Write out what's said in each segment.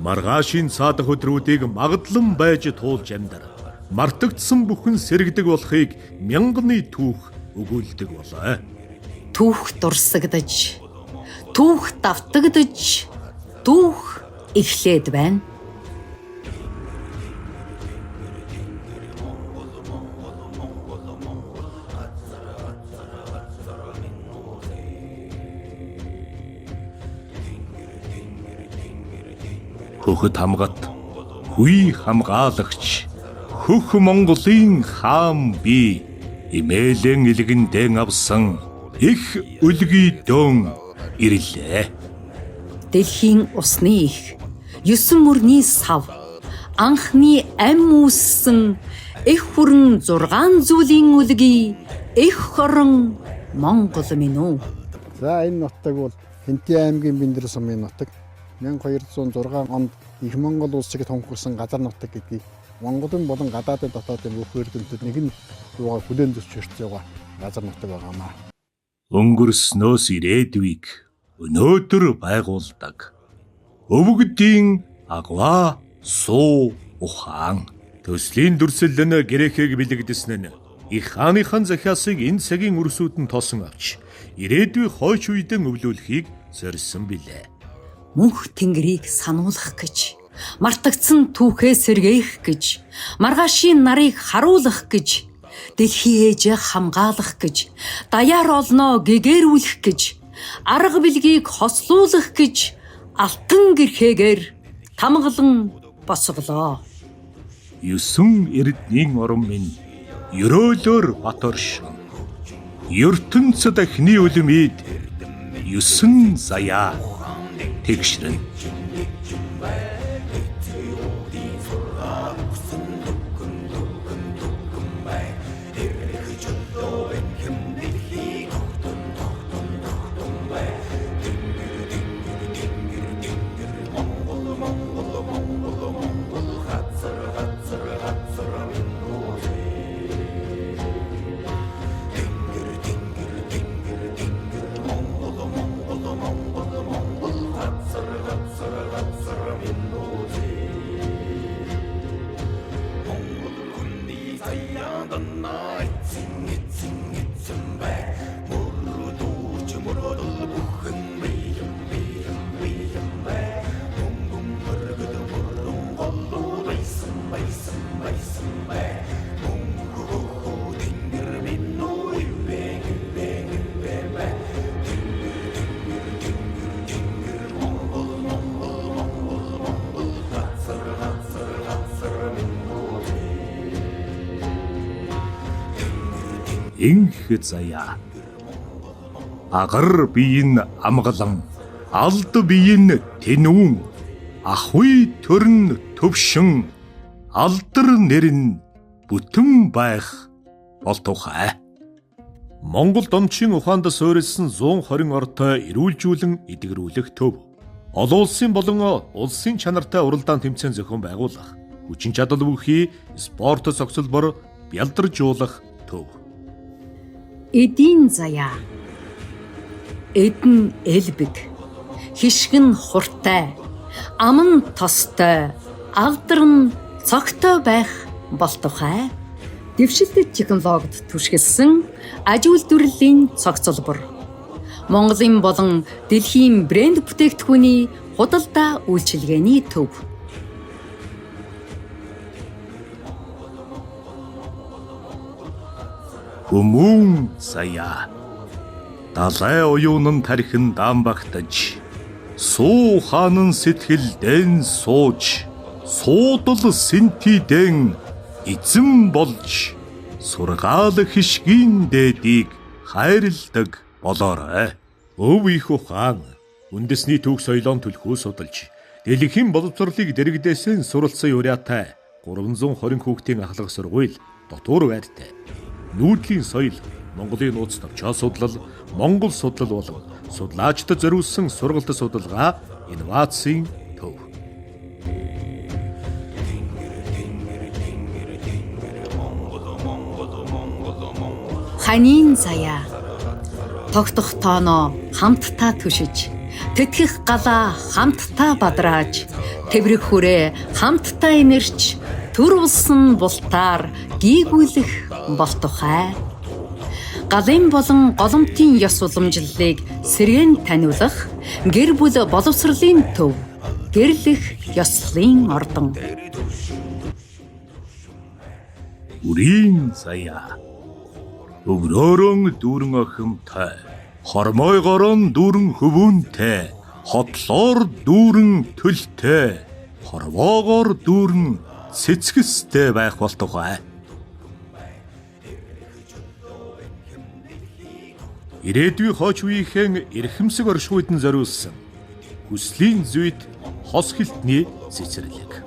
Маргаашийн цаадах өдрүүдийг магадлан байж туулж амьдар. Мартагдсан бүхэн сэргдэг болохыг мянганы түүх өгүүлдэг болоо. Түүх дурсагдаж, түүх давтагдаж, түүх эхлээд байна. Хөхөд хамгат, хүй хамгаалагч, хөх Монголын хаан би, имээлэн илгэндэн авсан их үлгий дөөн ирлээ. Дэлхийн усны их, 9 мөрний сав, анхны ам үүссэн их хүрэн 6 зүйлийн үлгий, их хорон Монгол минь үү. За энэ нутаг бол Хэнти аймгийн Бэндэр сумын нутаг. 1206 онд их Монгол улсыг тунхагласан газар нутаг гэдгийг Монголын болон гадаадын дотоодын бүх эрдэмтэд нэг нь юугаар хүлээн зөвшөөрч байгаа газар нутаг байгаамаа. Өнгөрснөөс ирээдүйг өнөөдөр байгуулдаг. Өвгдийн агва суу ухаан. Төслийн дүрслэн грекийг бэлэгдэсэн нь их хааныхан захиасыг энэ цагийн өрсүүд нь тосон авч ирээдүй хойч үедэн өвлүүлэхийг зорьсон билээ. Мөнх тэнгэрийг сануулгах гэж, мартагдсан түүхээ сэргээх гэж, маргаашийн нарыг харуулах гэж, дэлхий ээжээ хамгаалах гэж, даяар олноо гэгэрүүлэх гэж, арга билгийг хослуулах гэж алтан гэрхээгээр тамгалан босголоо. 9 эрдний орон минь ерөөлөөр бат оршин. ертөнцөд ахны үлмид 9 заяа тэгшрэн. Инх заяа. Агар биеийн амгалан, алд биеийн тэнүүн, ахуй төрн төвшин, алдар нэрн бүтэн байх болтугай. Монгол домчийн ухаанд суурилсан 120 ортой эрүүлжүүлэн эдгэрүүлэх төв. Олон улсын болон улсын чанартай уралдаан тэмцээн зохион байгуулах, хүчин чадал бүхий спорт зохицолбор бялдаржуулах төв. Эдийн заяа. Эдэн элбэг, хишгэн хуртай, аман тостой, алдар нь цогтой байх болтугай. Дэвшилтэт технологид түшгэлсэн аж үйлдвэрлэлийн цогцлбор. Монголын болон дэлхийн брэнд бүтээгдэхүүний худалдаа үйлчилгээний төв. Хүмүүн заяа. Далай уюунан тархин даамбагтаж, суу хаанан сэтгэлдэн сууж, суудал сэнтидэн эзэн болж, сургаал хишгийн дээдийг хайрладаг болоорой. Өв их ухаан үндэсний түүх соёлоон түлхүү судалж, дэлхийн боловсролыг дэрэгдээсэн суралцсан юуриатай 320 хүүхдийн ахлах сургууль дотуур байртай. Нүүдлийн соёл, Монголын нууц товчоо судлал, Монгол судлал болон судлаачдад зориулсан сургалт судалгаа, инновацийн төв. Ханийн заяа. Тогтох тооноо хамтдаа түшиж, тэтгэх галаа хамтдаа бадрааж, тэврэх хүрээ хамтдаа инэрч, төр улсан бултаар гийгүүлэх болтухай. Галын болон голомтын ёс уламжлалыг сэргээн таниулах, гэр бүл боловсролын төв, гэрлэх ёслолын ордон. Үрийн заяа. Өврөөрөн дүүрэн охимтой, хормойгорон дүүрэн хөвүүнтэй, хотлоор дүүрэн төлтэй, хорвоогоор дүүрэн цэцгэстэй байх болтугай. Ирээдүйн хооч үеийнхэн эрхэмсэг оршихуйд нь зориулсан хүслийн зүйд хос хилтний цэцэрлэг.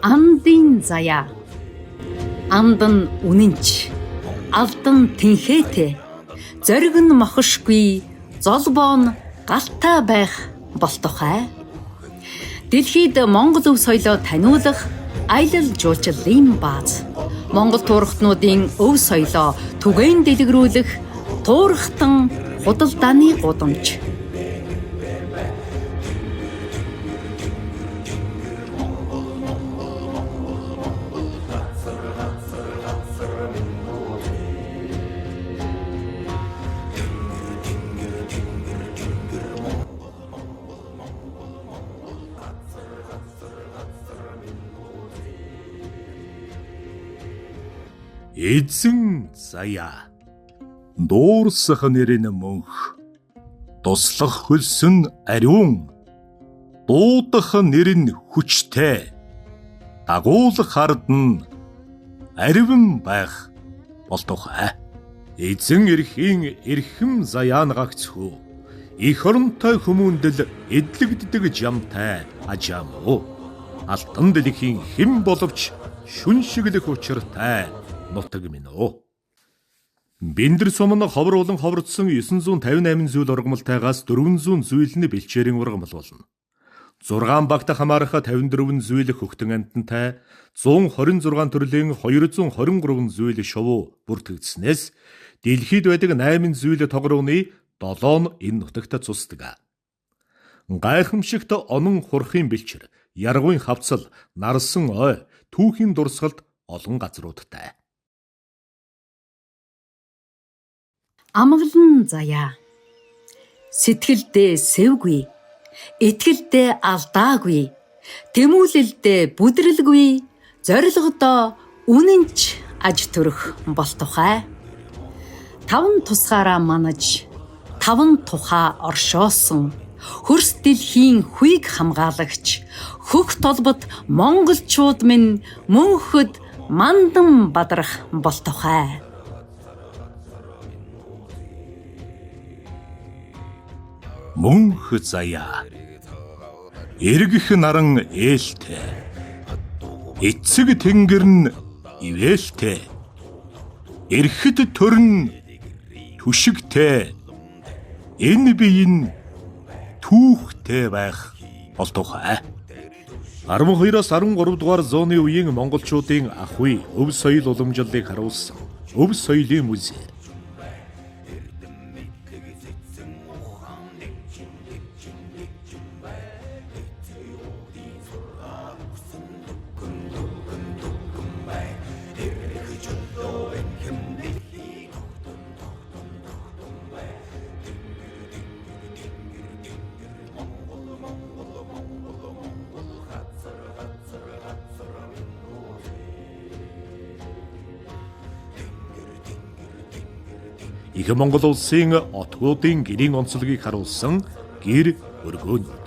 Амдын заяа. Амд нь үнэнч, алдан тэнхээтэй, зориг нь мохошгүй, золбоо нь галтай байх болтухай. Дэлхийд Монгол өв соёлоо таниулах аялал жуулчлалын бааз. Монгол туурхтнуудын өв соёлоо түгээн дэлгэрүүлэх туурхтан худалдааны гудамж. Эзэн заяа. Дуурсах нэрэн мөнх, туслах хөлсөн ариун, дуудах нэрэн хүчтэй, дагуулах ард нь аривэн байх болтугай. Эзэн эрхийн эрхэм заяан гагцхүү, их оронтой хүмүүндэл эдлэгддэг жамтай ажаамуу, алтан дэлхийн хэм боловч шүншиглэх учиртай нутаг минь оо. Бэндэр сумн ховор болон ховордсон 958 зүйл ургамалтайгаас 400 зүйл нь бэлчээрийн ургамал болно. 6 багт хамаарах 54 зүйл хөхтөн амтантай, 126 төрлийн 223 зүйл шувуу бүртгэгдснээс дэлхийд байдаг 8 зүйл тогрооны 7 нь энэ нутагт цусдаг. Гайхамшигт онон хурхын бэлчээр, яргуйн хавцал, нарсан ой, түүхийн дурсгалд олон газруудтай. Амгалан заяа. Сэтгэлдээ сэвгүй, итгэлдээ алдаагүй, тэмүүлэлдээ бүдрэлгүй, зорилгодоо үнэнч аж төрөх болтухай. 5 тусгаараа манаж, 5 тухаа оршоосон, хөрс дэлхийн хүйг хамгаалагч, хөх толбот монголчууд минь мөнхөд мандан бадрах болтухай. Мөнх заяа. Эргэх наран ээлтэй, эцэг тэнгэр нь ивэлтэй, эрхэд төрн түшигтэй, энэ биеийн түүхтэй байх болтугай. 12-оос 13 дугаар зууны үеийн монголчуудын ахуй өв соёл уламжлалыг харуулсан өв соёлын музей. Их Монгол улсын отгуудын гэрийн онцлогийг харуулсан гэр өргөөнийг.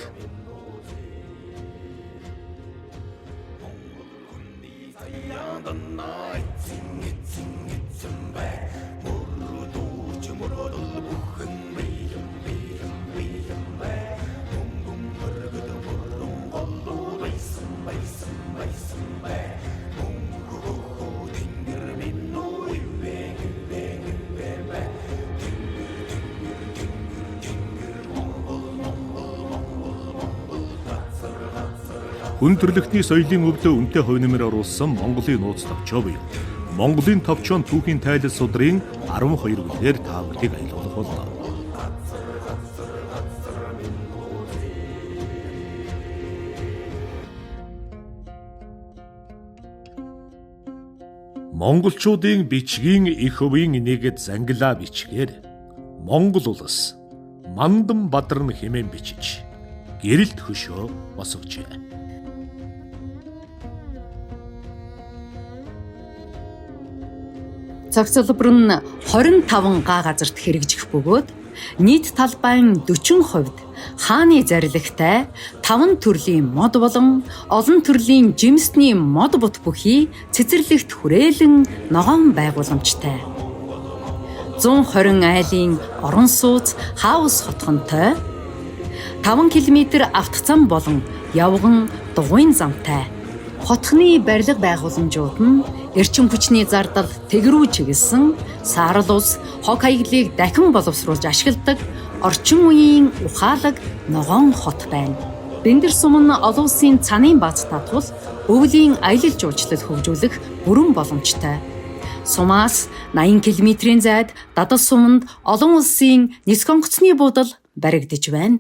хүн төрөлхтний соёлын өвдөө үнэтэй хувь нэмэр оруулсан Монголын нууц товчоо буюу Монголын товчоон түүхийн тайлал судрын 12 бүлгээр та бүхнийг аялуулах боллоо. Монголчуудын бичгийн их өвийн нэгэд зангилаа бичгээр Монгол улс Мандан Бадарн хэмээн бичиж гэрэлт хөшөө босгожээ. Цогцлбор нь 25 га газарт хэрэгжих бөгөөд нийт талбайн 40% хааны зарилгатай 5 төрлийн мод болон олон төрлийн жимсний мод бут бүхий цэцэрлэгт хүрээлэн ногоон байгууламжтай. 120 айлын орон сууц хаус хотгонтой 5 км автозам болон явган дугуйн замтай. Хотхны барилга байгууламжууд нь эрчим хүчний зардал тэгрүү чиглэсэн саарал ус хог хаяглыг дахин боловсруулж ашигладаг орчин үеийн ухаалаг ногоон хот байна. Бэндэр сум нь олон улсын цанын бааз татвал өвлийн аялал жуулчлал хөгжүүлэх бүрэн боломжтой. Сумаас 80 км-ийн зайд дадал суманд олон улсын нисэх онгоцны буудал баригдаж байна.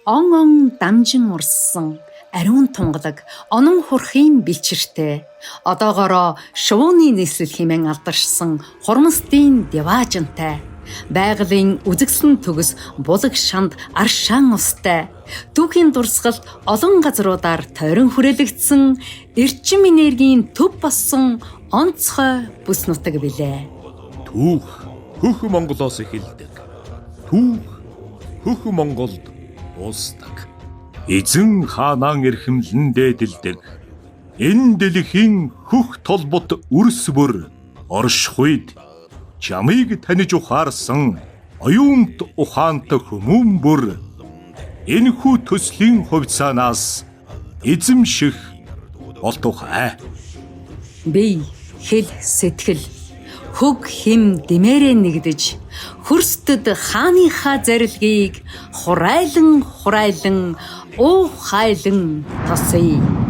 Он дамжин урссан ариун тунгалаг онон хурхийн бэлчиртэй одоогоороо шувууны нийслэл хэмээн алдаршсан хурмстын деважинтай байгалийн үзэгсэн төгс булаг шанд аршаан устай түүхийн дурсгал олон газруудаар тойрон хүрээлэгдсэн эрчим энергийн төв болсон онцгой бүс нутаг билээ. Түүх хөх Монголоос эхэлдэг. Түүх хөх Монголд дуустдаг. Эзэн хаанаа эрхэмлэн дээдэлдэг. Энэ дэлхийн хөх толбот үрс бүр оршихуйд чамыг таниж ухаарсан оюунт ухаант хүмүүн бүр энэхүү төслийн хувьцаанаас эзэмших болтугай. Бие хэл сэтгэл хөг хэм дэмээрээ нэгдэж хөрсдөд хааныхаа зарилгыг хурайлан уу хайлан тосъё.